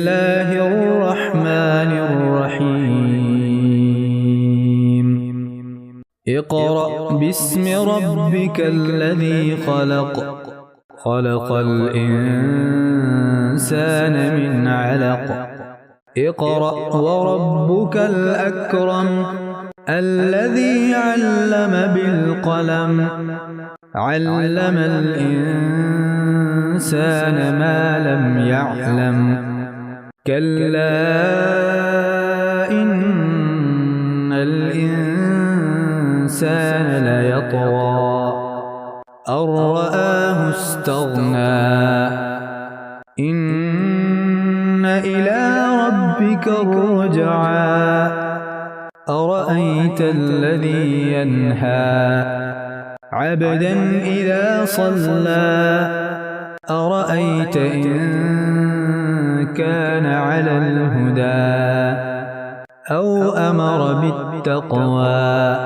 الله الرحمن الرحيم اقرأ باسم ربك الذي خلق خلق الإنسان من علق اقرأ وربك الأكرم الذي علم بالقلم علم الإنسان ما لم يعلم كلا إن الإنسان ليطغى أن رآه استغنى إن إلى ربك الرجعى أرأيت الذي ينهى عبدا إذا صلى أرأيت إن كان على الهدى أو أمر بالتقوى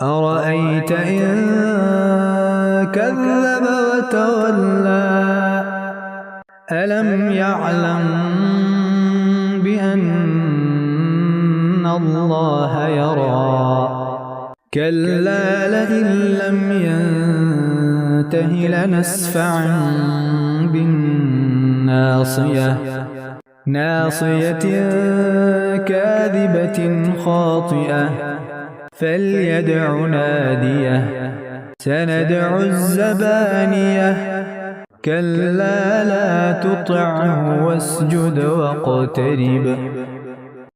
أرأيت إن كذب وتولى ألم يعلم بأن الله يرى كلا لئن لم ينته لنسفعا بالناصية ناصية كاذبة خاطئة فليدع ناديه سندع الزبانية كلا لا تطعه واسجد واقترب